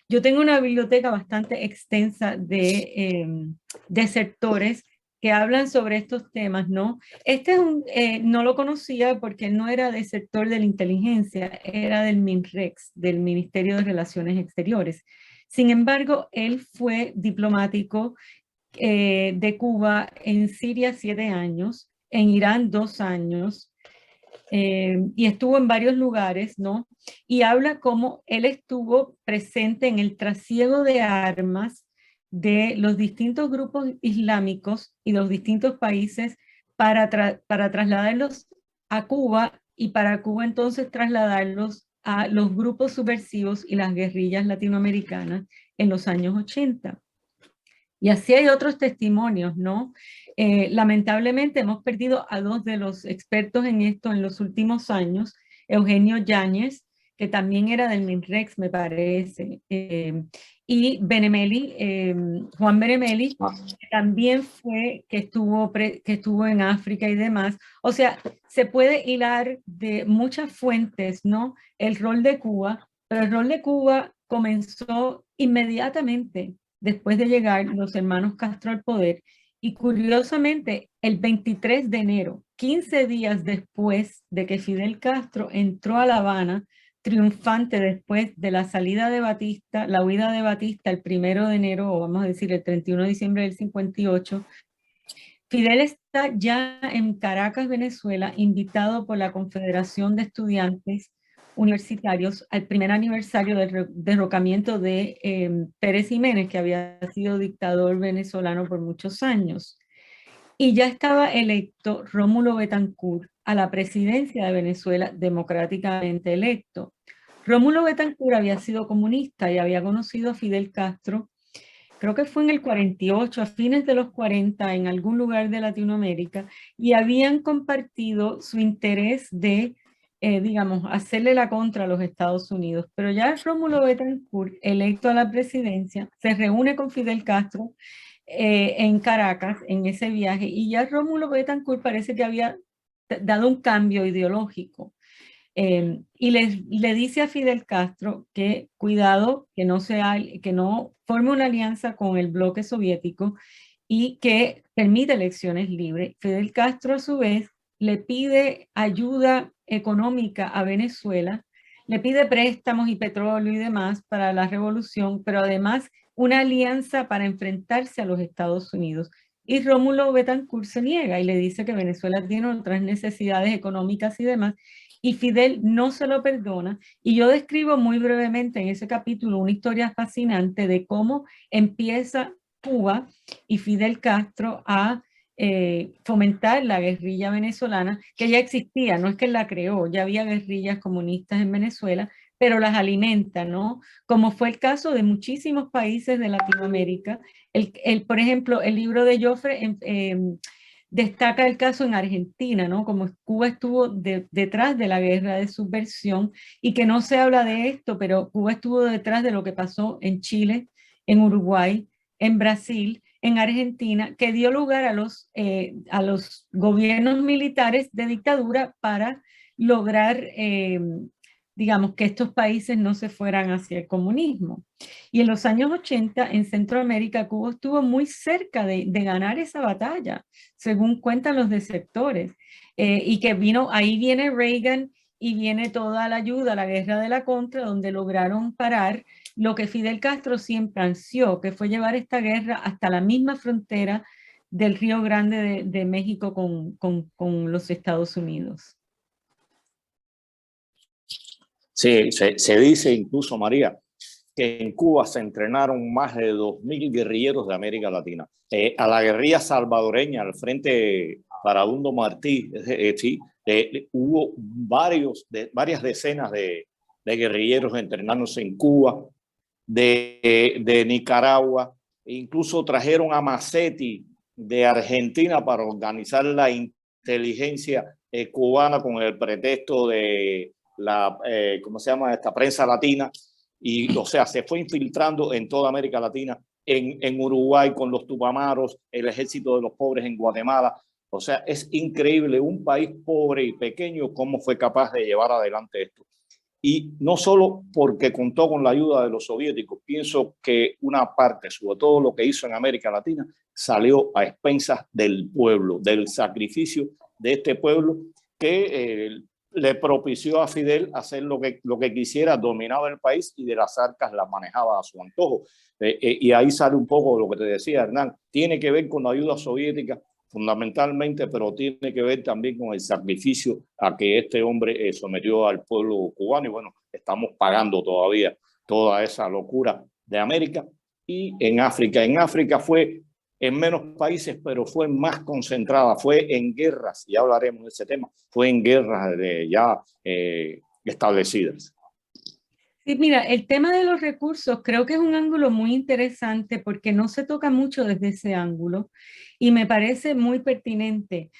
Yo tengo una biblioteca bastante extensa de desertores que hablan sobre estos temas, ¿no? Este es no lo conocía porque no era desertor de la inteligencia, era del MINREX, del Ministerio de Relaciones Exteriores. Sin embargo, él fue diplomático de Cuba en Siria 7 años, en Irán 2 años, y estuvo en varios lugares, ¿no? Y habla cómo él estuvo presente en el trasiego de armas de los distintos grupos islámicos y los distintos países para trasladarlos a Cuba y para Cuba entonces trasladarlos a los grupos subversivos y las guerrillas latinoamericanas en los años 80. Y así hay otros testimonios, ¿no? Lamentablemente hemos perdido a 2 de los expertos en esto en los últimos años, Eugenio Yáñez, que también era del MINREX, me parece, y Benemeli, Juan Benemeli, que también fue, que estuvo en África y demás. O sea, se puede hilar de muchas fuentes, ¿no? El rol de Cuba, pero el rol de Cuba comenzó inmediatamente después de llegar los hermanos Castro al poder, y curiosamente el 23 de enero, 15 días después de que Fidel Castro entró a La Habana, triunfante después de la salida de Batista, la huida de Batista el 1 de enero, o vamos a decir el 31 de diciembre del 58, Fidel está ya en Caracas, Venezuela, invitado por la Confederación de Estudiantes Universitarios al primer aniversario del derrocamiento de Pérez Jiménez, que había sido dictador venezolano por muchos años. Y ya estaba electo Rómulo Betancourt a la presidencia de Venezuela, democráticamente electo. Rómulo Betancourt había sido comunista y había conocido a Fidel Castro, creo que fue en el 48, a fines de los 40, en algún lugar de Latinoamérica, y habían compartido su interés de, digamos, hacerle la contra a los Estados Unidos. Pero ya Rómulo Betancourt, electo a la presidencia, se reúne con Fidel Castro en Caracas, en ese viaje, y ya Rómulo Betancourt parece que había dado un cambio ideológico. Y le dice a Fidel Castro que cuidado, que no forme una alianza con el bloque soviético y que permite elecciones libres. Fidel Castro a su vez le pide ayuda económica a Venezuela, le pide préstamos y petróleo y demás para la revolución, pero además una alianza para enfrentarse a los Estados Unidos. Y Rómulo Betancourt se niega y le dice que Venezuela tiene otras necesidades económicas y demás, y Fidel no se lo perdona. Y yo describo muy brevemente en ese capítulo una historia fascinante de cómo empieza Cuba y Fidel Castro a fomentar la guerrilla venezolana, que ya existía, no es que la creó, ya había guerrillas comunistas en Venezuela, pero las alimenta, ¿no? Como fue el caso de muchísimos países de Latinoamérica. Por ejemplo, el libro de Joffre destaca el caso en Argentina, ¿no? Como Cuba estuvo detrás de la guerra de subversión, y que no se habla de esto, pero Cuba estuvo detrás de lo que pasó en Chile, en Uruguay, en Brasil, en Argentina, que dio lugar a los gobiernos militares de dictadura para lograr digamos, que estos países no se fueran hacia el comunismo. Y en los años 80, en Centroamérica, Cuba estuvo muy cerca de ganar esa batalla, según cuentan los desertores. Y que ahí viene Reagan y viene toda la ayuda, la guerra de la contra, donde lograron parar lo que Fidel Castro siempre ansió, que fue llevar esta guerra hasta la misma frontera del Río Grande de México con los Estados Unidos. Sí, se dice incluso, María, que en Cuba se entrenaron más de 2.000 guerrilleros de América Latina. A la guerrilla salvadoreña, al frente Farabundo Martí, sí, hubo varias decenas de guerrilleros entrenándose en Cuba, de Nicaragua, incluso trajeron a Macetti de Argentina para organizar la inteligencia cubana con el pretexto de la, ¿cómo se llama? Esta prensa latina. Y, o sea, se fue infiltrando en toda América Latina, en Uruguay con los Tupamaros, el Ejército de los Pobres en Guatemala. O sea, es increíble un país pobre y pequeño cómo fue capaz de llevar adelante esto. Y no solo porque contó con la ayuda de los soviéticos, pienso que una parte, sobre todo lo que hizo en América Latina, salió a expensas del pueblo, del sacrificio de este pueblo que le propició a Fidel hacer lo que quisiera, dominaba el país y de las arcas las manejaba a su antojo. Y ahí sale un poco lo que te decía Hernán, tiene que ver con la ayuda soviética fundamentalmente, pero tiene que ver también con el sacrificio a que este hombre sometió al pueblo cubano. Y bueno, estamos pagando todavía toda esa locura de América. Y en África fue en menos países, pero fue más concentrada, fue en guerras, ya hablaremos de ese tema, fue en guerras ya establecidas. Sí, mira, el tema de los recursos creo que es un ángulo muy interesante porque no se toca mucho desde ese ángulo y me parece muy pertinente.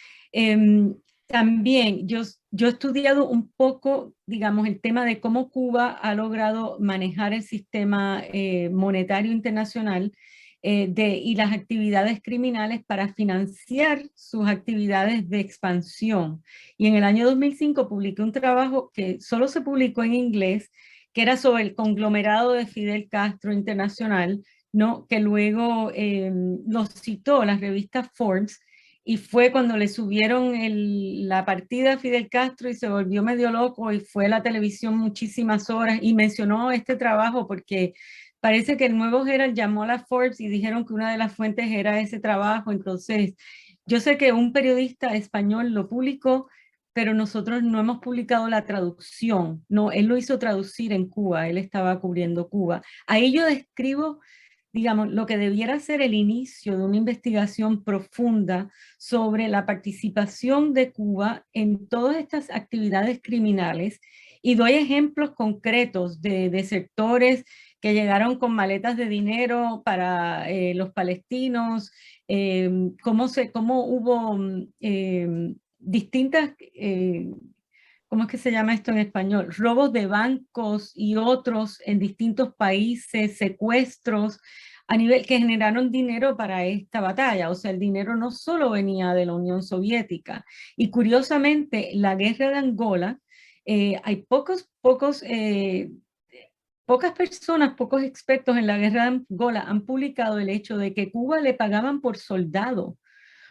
También yo he estudiado un poco, digamos, el tema de cómo Cuba ha logrado manejar el sistema monetario internacional y las actividades criminales para financiar sus actividades de expansión. Y en el año 2005 publiqué un trabajo que solo se publicó en inglés, que era sobre el conglomerado de Fidel Castro Internacional, ¿no? Que luego lo citó la revista Forbes, y fue cuando le subieron la partida a Fidel Castro y se volvió medio loco y fue a la televisión muchísimas horas y mencionó este trabajo porque parece que el nuevo Herald llamó a la Forbes y dijeron que una de las fuentes era ese trabajo. Entonces, yo sé que un periodista español lo publicó, pero nosotros no hemos publicado la traducción. No, él lo hizo traducir en Cuba, él estaba cubriendo Cuba. Ahí yo describo, digamos, lo que debiera ser el inicio de una investigación profunda sobre la participación de Cuba en todas estas actividades criminales y doy ejemplos concretos de sectores que llegaron con maletas de dinero para los palestinos, cómo hubo distintas, ¿cómo es que se llama esto en español? Robos de bancos y otros en distintos países, secuestros a nivel que generaron dinero para esta batalla. O sea, el dinero no solo venía de la Unión Soviética. Y curiosamente, la guerra de Angola, hay pocas personas, pocos expertos en la guerra de Angola han publicado el hecho de que Cuba le pagaban por soldado.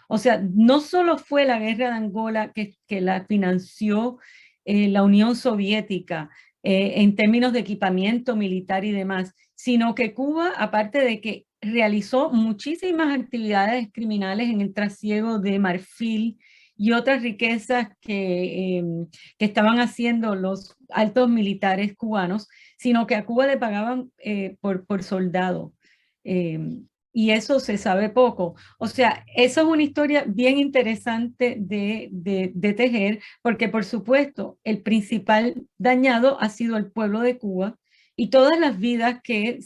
O sea, no solo fue la guerra de Angola que la financió la Unión Soviética en términos de equipamiento militar y demás, sino que Cuba, aparte de que realizó muchísimas actividades criminales en el trasiego de marfil y otras riquezas que estaban haciendo los altos militares cubanos, sino que a Cuba le pagaban por soldado. Y eso se sabe poco. O sea, eso es una historia bien interesante de tejer, porque por supuesto el principal dañado ha sido el pueblo de Cuba y todas las vidas que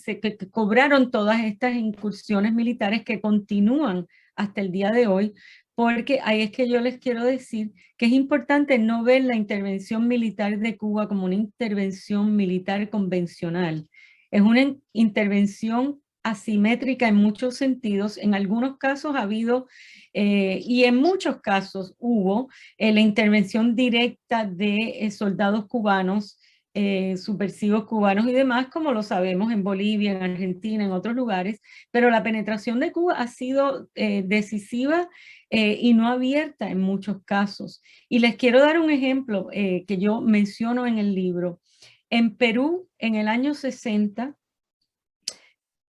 cobraron todas estas incursiones militares que continúan hasta el día de hoy, porque ahí es que yo les quiero decir que es importante no ver la intervención militar de Cuba como una intervención militar convencional. Es una intervención asimétrica en muchos sentidos. En algunos casos ha habido y en muchos casos hubo la intervención directa de soldados cubanos subversivos cubanos y demás, como lo sabemos en Bolivia, en Argentina, en otros lugares, pero la penetración de Cuba ha sido decisiva y no abierta en muchos casos. Y les quiero dar un ejemplo que yo menciono en el libro. En Perú, en el año 60,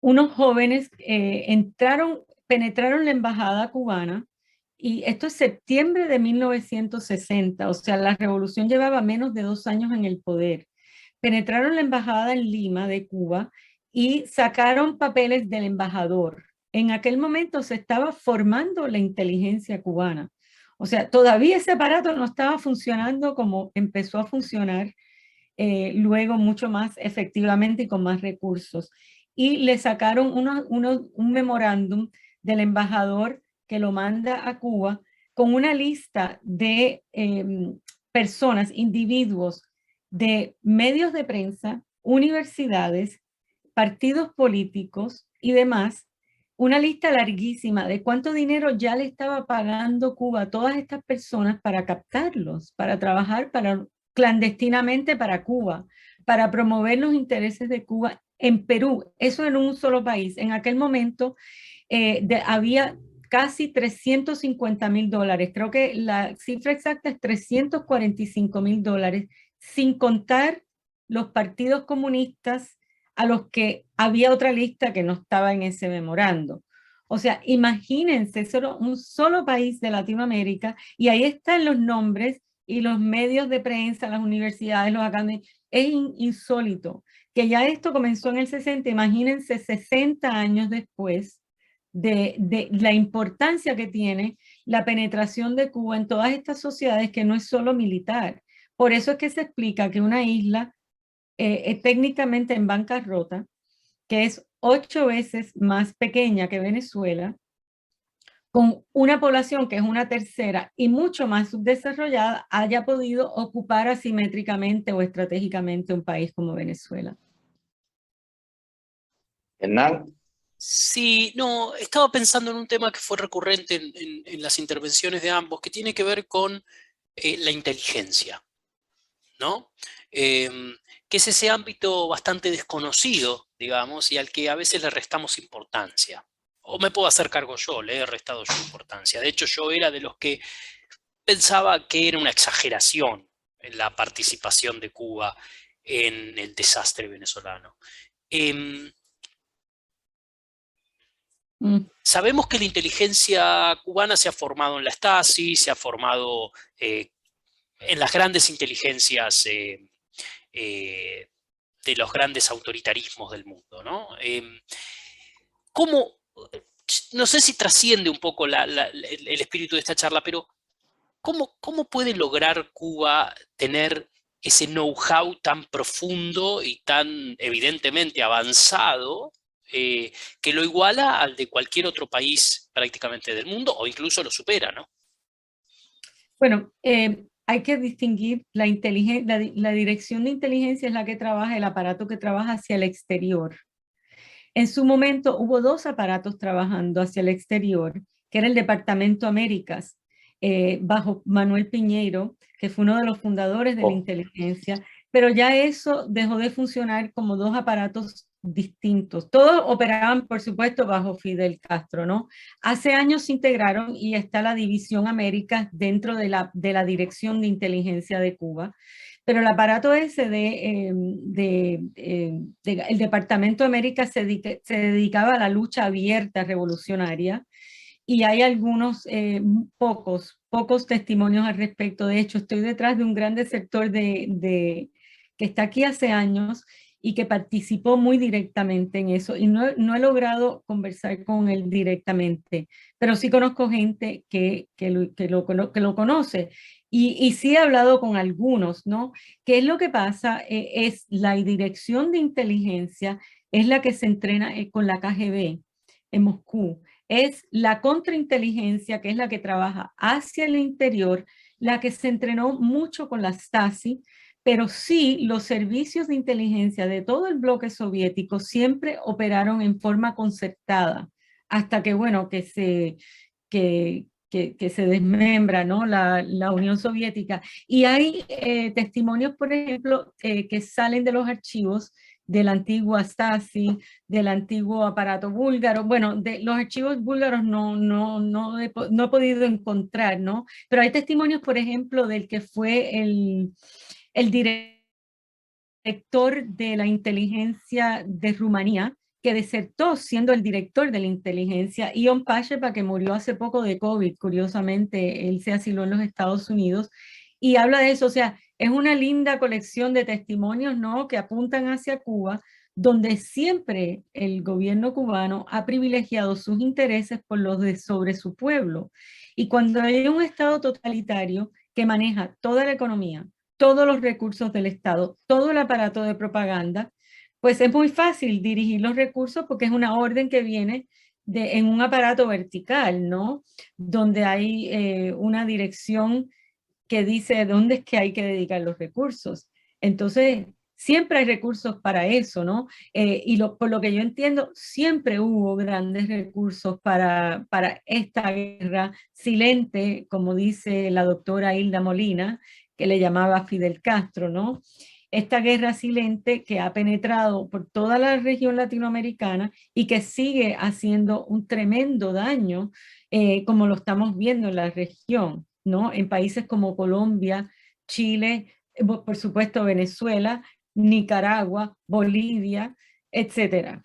unos jóvenes penetraron la embajada cubana, y esto es septiembre de 1960, o sea, la revolución llevaba menos de 2 años en el poder. Penetraron la embajada en Lima de Cuba y sacaron papeles del embajador. En aquel momento se estaba formando la inteligencia cubana. O sea, todavía ese aparato no estaba funcionando como empezó a funcionar luego mucho más efectivamente y con más recursos. Y le sacaron un memorándum del embajador que lo manda a Cuba con una lista de personas, individuos de medios de prensa, universidades, partidos políticos y demás, una lista larguísima de cuánto dinero ya le estaba pagando Cuba a todas estas personas para captarlos, para trabajar clandestinamente para Cuba, para promover los intereses de Cuba en Perú. Eso en un solo país. En aquel momento había casi $350,000. Creo que la cifra exacta es $345,000, sin contar los partidos comunistas a los que había otra lista que no estaba en ese memorando. O sea, imagínense, solo un solo país de Latinoamérica, y ahí están los nombres y los medios de prensa, las universidades, los académicos. Es insólito que ya esto comenzó en el 60, imagínense 60 años después de la importancia que tiene la penetración de Cuba en todas estas sociedades, que no es solo militar. Por eso es que se explica que una isla es técnicamente en bancarrota, que es 8 veces más pequeña que Venezuela, con una población que es una tercera y mucho más subdesarrollada, haya podido ocupar asimétricamente o estratégicamente un país como Venezuela. Hernán. Sí, no, estaba pensando en un tema que fue recurrente en las intervenciones de ambos, que tiene que ver con la inteligencia, ¿no? Que es ese ámbito bastante desconocido, digamos, y al que a veces le restamos importancia. O me puedo hacer cargo yo, le he restado yo importancia. De hecho, yo era de los que pensaba que era una exageración en la participación de Cuba en el desastre venezolano. Sabemos que la inteligencia cubana se ha formado en la Stasi, se ha formado en las grandes inteligencias de los grandes autoritarismos del mundo, ¿no? ¿Cómo, no sé si trasciende un poco el espíritu de esta charla, pero ¿cómo puede lograr Cuba tener ese know-how tan profundo y tan evidentemente avanzado que lo iguala al de cualquier otro país prácticamente del mundo, o incluso lo supera, ¿no? Bueno, hay que distinguir la dirección de inteligencia es la que trabaja, el aparato que trabaja hacia el exterior. En su momento hubo 2 aparatos trabajando hacia el exterior, que era el Departamento Américas, bajo Manuel Piñeiro, que fue uno de los fundadores de la inteligencia, pero ya eso dejó de funcionar como 2 aparatos distintos. Todos operaban, por supuesto, bajo Fidel Castro, ¿no? Hace años se integraron y está la División Américas dentro de la Dirección de Inteligencia de Cuba. Pero el aparato ese el Departamento de América se dedicaba a la lucha abierta revolucionaria, y hay algunos, pocos testimonios al respecto. De hecho, estoy detrás de un grande sector que está aquí hace años y que participó muy directamente en eso, y no he logrado conversar con él directamente, pero sí conozco gente que lo conoce. Y sí he hablado con algunos, ¿no? ¿Qué es lo que pasa? Es la dirección de inteligencia, es la que se entrena con la KGB en Moscú. Es la contrainteligencia, que es la que trabaja hacia el interior, la que se entrenó mucho con la Stasi, pero sí los servicios de inteligencia de todo el bloque soviético siempre operaron en forma concertada, hasta que, bueno, que que se desmembra, ¿no? La Unión Soviética. Y hay testimonios, por ejemplo, que salen de los archivos de la antigua Stasi, del antiguo aparato búlgaro. Bueno, de los archivos búlgaros no he podido encontrar, ¿no? Pero hay testimonios, por ejemplo, del que fue el director de la inteligencia de Rumanía, que desertó siendo el director de la inteligencia, Ion Pacepa, que murió hace poco de COVID, curiosamente, él se asiló en los Estados Unidos, y habla de eso, o sea, es una linda colección de testimonios, ¿no?, que apuntan hacia Cuba, donde siempre el gobierno cubano ha privilegiado sus intereses por los de sobre su pueblo. Y cuando hay un Estado totalitario que maneja toda la economía, todos los recursos del Estado, todo el aparato de propaganda, pues es muy fácil dirigir los recursos porque es una orden que viene en un aparato vertical, ¿no? Donde hay una dirección que dice dónde es que hay que dedicar los recursos. Entonces, siempre hay recursos para eso, ¿no? Por lo que yo entiendo, siempre hubo grandes recursos para esta guerra silente, como dice la doctora Hilda Molina, que le llamaba Fidel Castro, ¿no? Esta guerra silente que ha penetrado por toda la región latinoamericana y que sigue haciendo un tremendo daño, como lo estamos viendo en la región, ¿no? En países como Colombia, Chile, por supuesto Venezuela, Nicaragua, Bolivia, etcétera.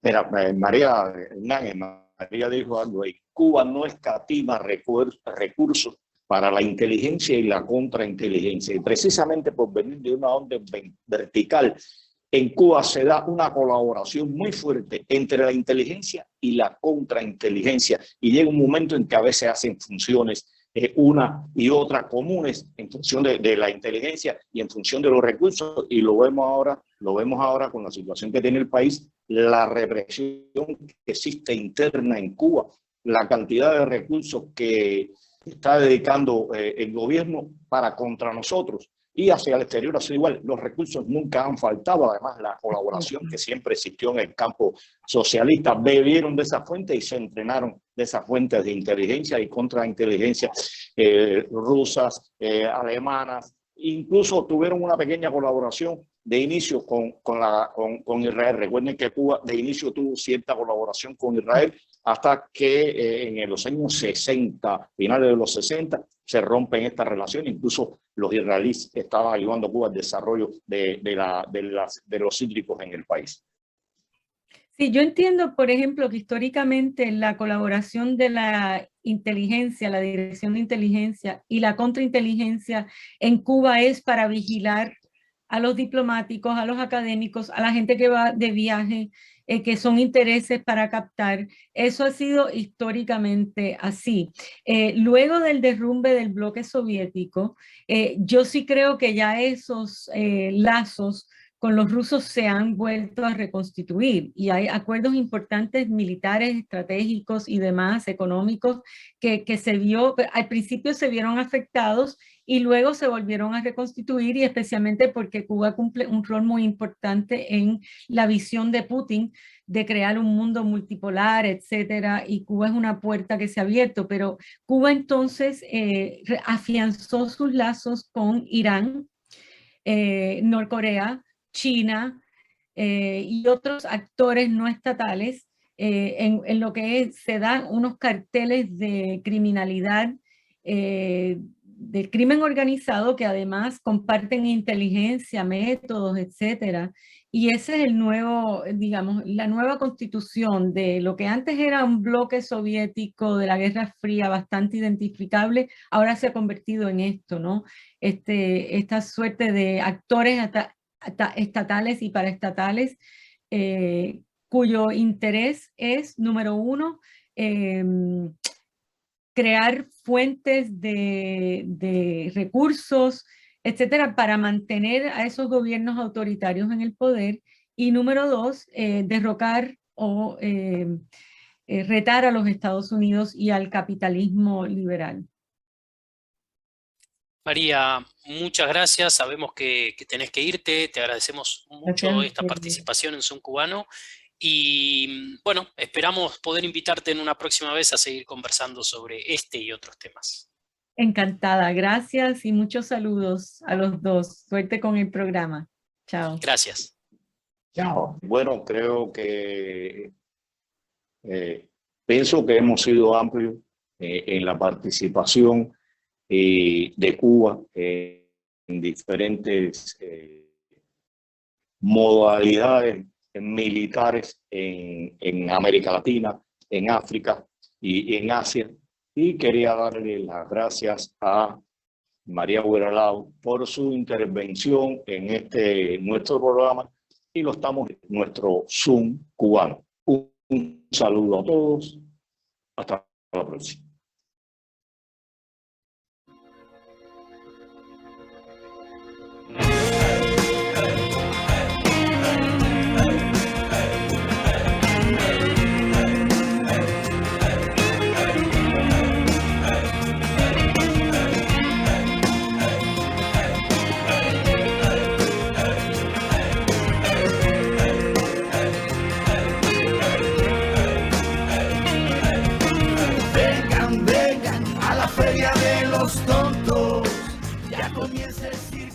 Mira, María Hernández, María dijo algo ahí. Cuba no escatima recursos para la inteligencia y la contrainteligencia. Y precisamente por venir de una onda vertical, en Cuba se da una colaboración muy fuerte entre la inteligencia y la contrainteligencia. Y llega un momento en que a veces hacen funciones una y otra comunes en función de la inteligencia y en función de los recursos, y lo vemos ahora con la situación que tiene el país, la represión que existe interna en Cuba, la cantidad de recursos que está dedicando el gobierno para contra nosotros, y hacia el exterior ha sido igual. Los recursos nunca han faltado, además la colaboración que siempre existió en el campo socialista, bebieron de esa fuente y se entrenaron de esas fuentes de inteligencia y contrainteligencia rusas, alemanas, incluso tuvieron una pequeña colaboración de inicio con Israel. Recuerden que Cuba de inicio tuvo cierta colaboración con Israel hasta que en los años 60, finales de los 60, se rompen estas relaciones. Incluso los israelíes estaban ayudando a Cuba al desarrollo de los cítricos en el país. Sí, yo entiendo, por ejemplo, que históricamente la colaboración de la inteligencia, la dirección de inteligencia y la contrainteligencia en Cuba es para vigilar a los diplomáticos, a los académicos, a la gente que va de viaje, que son intereses para captar. Eso ha sido históricamente así. Luego del derrumbe del bloque soviético, yo sí creo que ya esos lazos con los rusos se han vuelto a reconstituir y hay acuerdos importantes militares, estratégicos y demás, económicos, que se vio, al principio se vieron afectados y luego se volvieron a reconstituir, y especialmente porque Cuba cumple un rol muy importante en la visión de Putin de crear un mundo multipolar, etcétera, y Cuba es una puerta que se ha abierto, pero Cuba entonces afianzó sus lazos con Irán, Norcorea, China y otros actores no estatales en lo que se dan unos carteles de criminalidad, del crimen organizado, que además comparten inteligencia, métodos, etcétera. Y ese es el nuevo, digamos, la nueva constitución de lo que antes era un bloque soviético de la Guerra Fría bastante identificable, ahora se ha convertido en esto, ¿no? Esta suerte de actores estatales y paraestatales cuyo interés es, número uno, crear fuentes de recursos, etcétera, para mantener a esos gobiernos autoritarios en el poder, y número dos, derrocar o retar a los Estados Unidos y al capitalismo liberal. María, muchas gracias. Sabemos que tenés que irte. Te agradecemos mucho esta participación en Zoom Cubano Y bueno, esperamos poder invitarte en una próxima vez a seguir conversando sobre este y otros temas. Encantada, gracias y muchos saludos a los dos. Suerte con el programa. Chao. Gracias. Chao. Bueno, creo que pienso que hemos sido amplios en la participación de Cuba en diferentes modalidades militares en América Latina, en África y en Asia. Y quería darle las gracias a María Bueralao por su intervención en nuestro programa y nuestro Zoom cubano. Un saludo a todos. Hasta la próxima. Vengan, vengan a la feria de los tontos, ya comienza el circo.